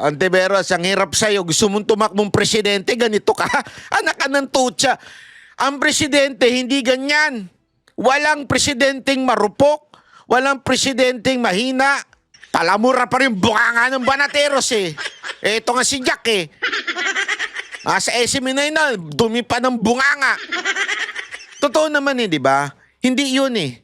Antiveros, ang hirap sa'yo. Gusto mong tumakbong presidente, ganito ka. Anak ka ng tutsa. Ang presidente, hindi ganyan. Walang presidenteng marupok. Walang presidenteng mahina. Palamura pa rin bunganga ng Banateros eh. Ito nga si Jack eh. Sa SM9 na, dumi pa ng bunganga. Totoo naman eh, di ba? Hindi yun eh.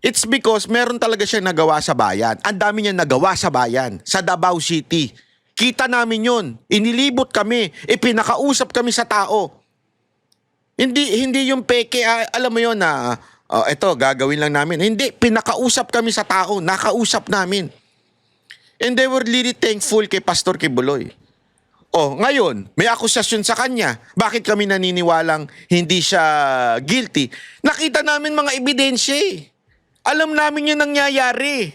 It's because meron talaga siya nagawa sa bayan. Ang dami niya nagawa sa bayan, sa Davao City. Kita namin yun. Inilibot kami. Ipinakausap kami sa tao. Hindi yung peke, alam mo yun na, eto, gagawin lang namin. Hindi, pinakausap kami sa tao. Nakausap namin. And they were really thankful kay Pastor Kibuloy. Ngayon, may akusasyon sa kanya. Bakit kami naniniwalang hindi siya guilty? Nakita namin mga ebidensya eh. Alam namin yung nangyayari.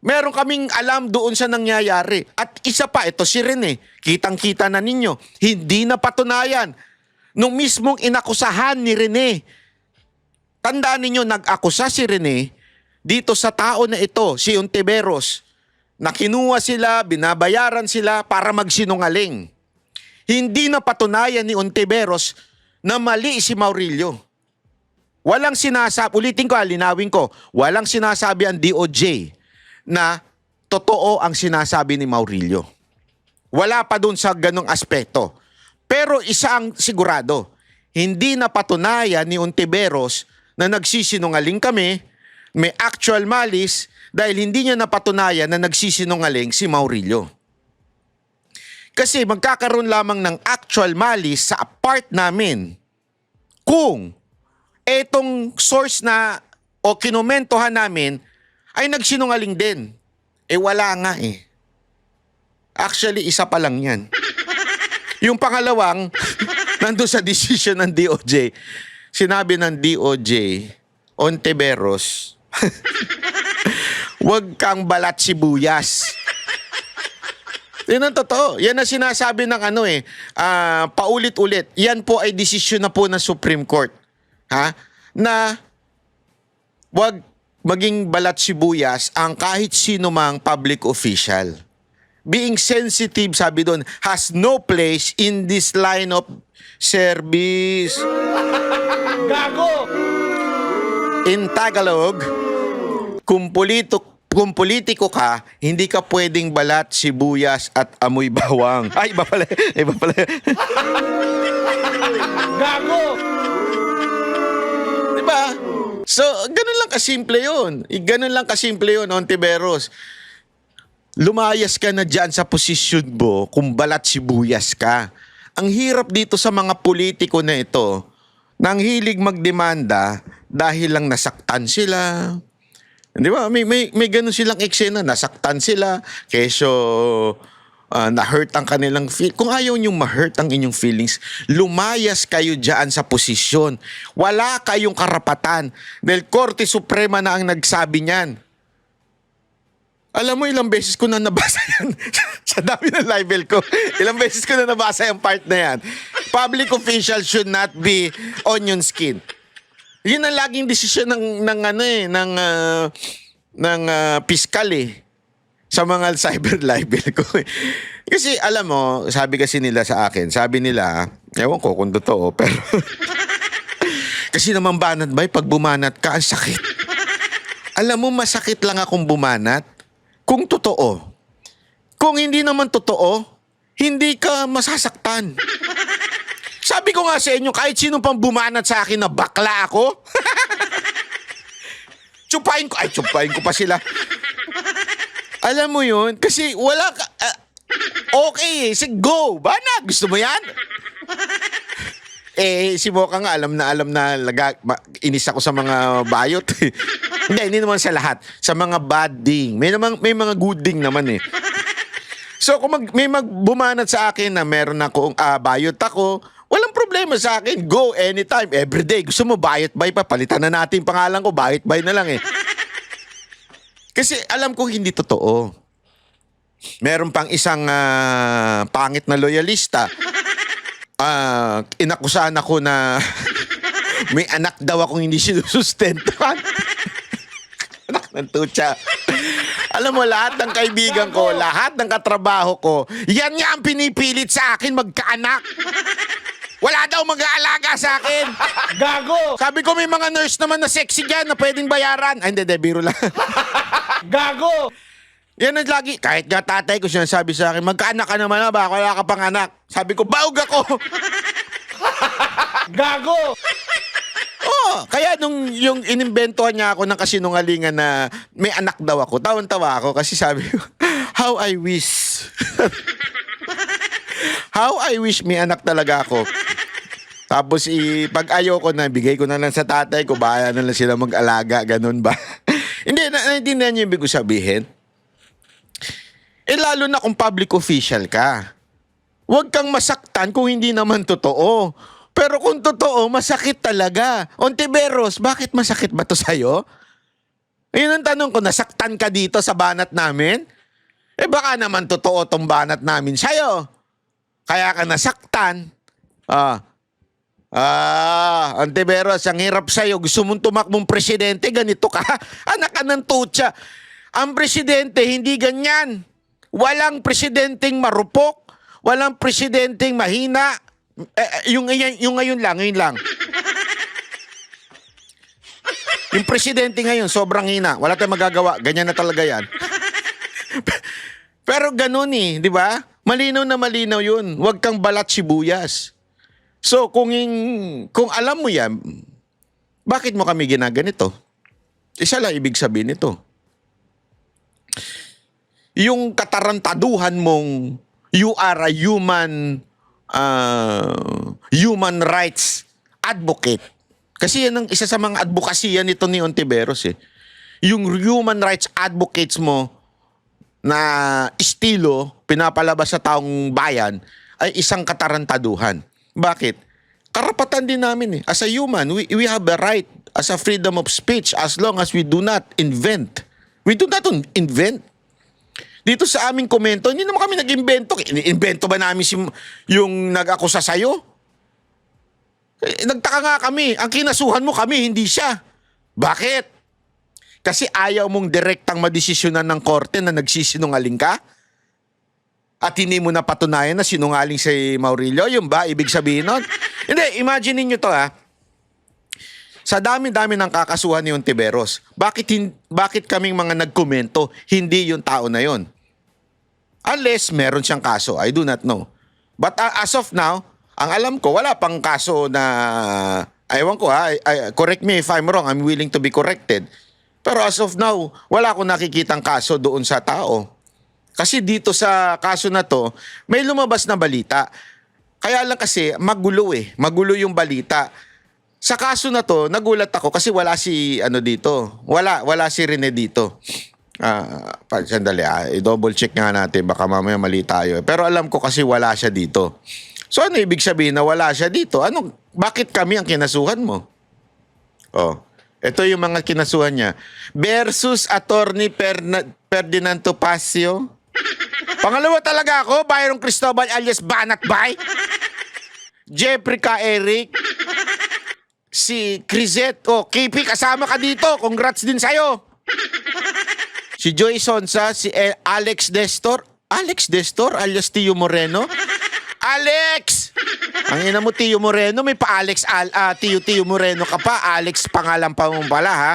Meron kaming alam doon sa nangyayari. At isa pa, ito si Rene. Kitang-kita na ninyo. Hindi na patunayan. Nung mismong inakusahan ni Rene. Tandaan ninyo, nag-akusa si Rene dito sa tao na ito, si Ontiveros, na kinuha sila, binabayaran sila para magsinungaling. Hindi na patunayan ni Ontiveros na mali si Maurilio. Walang sinasabi, ulitin ko, linawin ko, walang sinasabi ang DOJ na totoo ang sinasabi ni Maurilio. Wala pa dun sa ganong aspeto. Pero isa ang sigurado, hindi na patunayan ni Ontiveros na nagsisinungaling kami, may actual malice, dahil hindi niya napatunayan na nagsisinungaling si Maurilio. Kasi magkakaroon lamang ng actual malice sa part namin kung etong source na o kinomentohan namin ay nagsinungaling din. Wala nga eh. Actually, isa pa lang yan. Yung pangalawang, nandun sa decision ng DOJ, sinabi ng DOJ, Ontiveros, huwag kang balat sibuyas. Yan ang totoo. Yan ang sinasabi ng paulit-ulit. Yan po ay desisyon na po ng Supreme Court. Na wag maging balat sibuyas ang kahit sino mang public official. Being sensitive, sabi doon, has no place in this line of service. Gago! In Tagalog, kung politiko ka, hindi ka pwedeng balat sibuyas at amoy bawang. Ay, iba pala. Gago! Diba? So, ganun lang kasimple yun. Ganun lang kasimple yun, Ontiveros. Lumayas ka na dyan sa posisyon mo kung balat sibuyas ka. Ang hirap dito sa mga politiko na ito, nang hilig magdemanda dahil lang nasaktan sila. Di ba? May ganun silang eksena. Nasaktan sila, keso na-hurt ang kanilang feel. Kung ayaw niyong ma-hurt ang inyong feelings, lumayas kayo dyan sa posisyon. Wala kayong karapatan. Dahil Korte Suprema na ang nagsabi niyan. Alam mo, ilang beses ko na nabasa yan. Sa dami ng libel ko. Ilang beses ko na nabasa yung part na yan. Public officials should not be onion skin. Yun ang laging desisyon ng piskal eh. Sa mga cyber libel ko. Kasi alam mo, sabi kasi nila sa akin, sabi nila, ewan ko kung totoo, pero kasi naman banat ba, pag bumanat ka, ang sakit. Alam mo, masakit lang akong bumanat kung totoo. Kung hindi naman totoo, hindi ka masasaktan. Sabi ko nga sa inyo, kahit sino pang bumanat sa akin na bakla ako, tsupain ko pa sila. Alam mo yun? Kasi wala ka... okay eh. Sige, go. Bana, gusto mo yan? Si Mocha nga, alam na inis ako sa mga bayot. hindi naman sa lahat. Sa mga bad ding. May mga good ding naman eh. So, kung may bumanat sa akin na meron akong bayot ako, walang problema sa akin. Go anytime, everyday. Gusto mo bayot bay pa? Palitan na natin pangalan ko. Bayot bay na lang eh. Kasi alam ko hindi totoo. Meron pang isang pangit na loyalista. Inakusahan ako na may anak daw akong hindi sinusustentuhan. Anak ng tutsa. Alam mo, lahat ng kaibigan ko, lahat ng katrabaho ko, yan nga ang pinipilit sa akin magkaanak. Wala daw mag-aalaga sa akin. Gago! Sabi ko, may mga nurse naman na sexy dyan na pwedeng bayaran. Ay, hindi, biro lang. Gago! Yan ang lagi. Kahit nga tatay ko sinasabi sa akin, magkaanak ka naman na ba? Wala ka pang anak. Sabi ko, baog ako. Gago! Oh, kaya nung yung inimbentohan niya ako ng kasinungalingan na may anak daw ako, tawan-tawa ako kasi sabi ko, how I wish. How I wish may anak talaga ako. Tapos pag ayaw ko na, bigay ko na lang sa tatay ko, bahala na lang sila mag-alaga, ganun ba? Hindi, naintindihan niyo yung ibig ko sabihin. Lalo na kung public official ka. Huwag kang masaktan kung hindi naman totoo. Pero kung totoo, masakit talaga. Ontiveros, bakit masakit ba to sa'yo? Ayun ang tanong ko, nasaktan ka dito sa banat namin? Baka naman totoo tong banat namin sa'yo. Kaya ka nasaktan. Ontiveros, ang hirap sa'yo. Gusto mong tumakbong presidente, ganito ka. Anak ka ng tutsa. Ang presidente, hindi ganyan. Walang presidenteng marupok. Walang presidenteng mahina. Yung ngayon lang. Yung presidente ngayon, sobrang hina. Wala tayong magagawa. Ganyan na talaga yan. Pero ganun di ba? Malinaw na malinaw yun. Huwag kang balat sibuyas. So, kung alam mo yan, bakit mo kami ginaganito? Isa lang ibig sabihin nito. Yung katarantaduhan mong you are a human rights advocate. Kasi yan ang isa sa mga advokasya nito ni Ontiveros Yung human rights advocates mo na estilo pinapalabas sa taong bayan ay isang katarantaduhan. Bakit? Karapatan din namin As a human, we have a right as a freedom of speech as long as we do not invent. We do not invent. Dito sa aming komento, hindi naman kami nag-invento. Invento ba namin yung nag-akusa sa'yo? Nagtaka nga kami. Ang kinasuhan mo kami, hindi siya. Bakit? Kasi ayaw mong direktang madesisyonan ng korte na nagsisinungaling ka? At hindi mo napatunayan na sinungaling si Maurilio? Yung ba? Ibig sabihin nun? Hindi, imagine niyo to Sa dami-dami ng kakasuhan ni Ontiveros, bakit kaming mga nagkomento, hindi yung tao na yon? Unless meron siyang kaso, I do not know. But as of now, ang alam ko, wala pang kaso na, ewan ko correct me if I'm wrong, I'm willing to be corrected. Pero as of now, wala akong nakikitang kaso doon sa tao. Kasi dito sa kaso na to, may lumabas na balita. Kaya lang kasi, magulo Magulo yung balita. Sa kaso na to, nagulat ako kasi wala si dito. Wala si Rene dito. Sandali i-double check nga natin baka mamaya mali tayo. Pero alam ko kasi wala siya dito. So ano ibig sabihin na wala siya dito? Bakit kami ang kinasuhan mo? Ito yung mga kinasuhan niya. Versus Attorney Ferdinand Topacio. Pangalawa talaga ako, Byron Cristobal alias Banat Bay. Jeffrey K. Eric. Si Crisette, KP, kasama ka dito. Congrats din sa'yo. Si Joy Sonsa, si Alex Destor. Alex Destor alias Tio Moreno. Alex! Ang ina mo, Tio Moreno. May pa-Alex, Tio Moreno ka pa. Alex, pangalan pa mo pala, ha?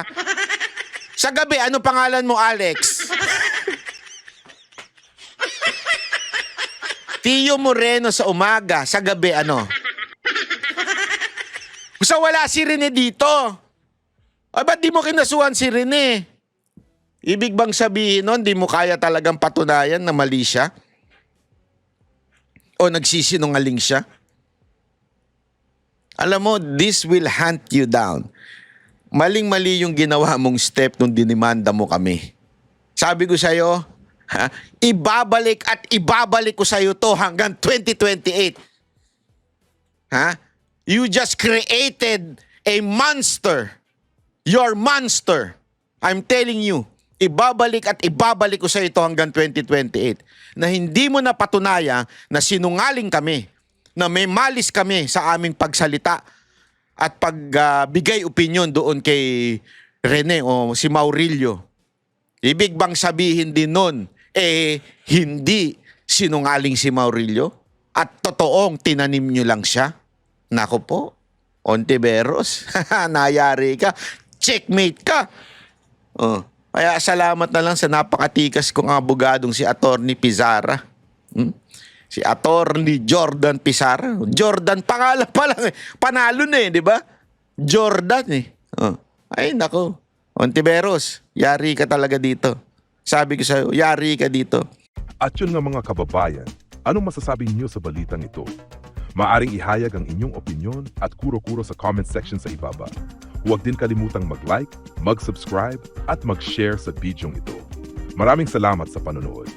Sa gabi, ano pangalan mo, Alex? Tio Moreno sa umaga. Sa gabi, ano? Gusto wala si Rene dito. Ba't di mo kinasuhan si Rene? Ibig bang sabihin nun, di mo kaya talagang patunayan na mali siya? O nagsisinungaling siya? Alam mo, this will hunt you down. Maling-mali yung ginawa mong step nung dinimanda mo kami. Sabi ko sa'yo, ibabalik at ibabalik ko sa'yo to hanggang 2028. You just created a monster. Your monster. I'm telling you, ibabalik at ibabalik ko sa ito hanggang 2028 na hindi mo napatunaya na sinungaling kami, na may malis kami sa aming pagsalita at pagbigay opinion doon kay Rene o si Maurilio. Ibig bang sabihin din nun, hindi sinungaling si Maurilio? At totoong tinanim nyo lang siya? Nako po, Ontiveros, nayari ka. Checkmate ka. Oh. Kaya salamat na lang sa napakatikas kong abogadong si Attorney Pizarra. Si Attorney Jordan Pizarra. Jordan, pangalan pa lang eh. Panalo na eh, di ba? Jordan eh. Oh. Ay, nako. Ontiveros, yari ka talaga dito. Sabi ko sa'yo, yari ka dito. At yun nga mga kababayan, anong masasabi niyo sa balitang ito? Maaring ihayag ang inyong opinyon at kuro-kuro sa comment section sa ibaba. Huwag din kalimutang mag-like, mag-subscribe at mag-share sa bidyong ito. Maraming salamat sa panonood.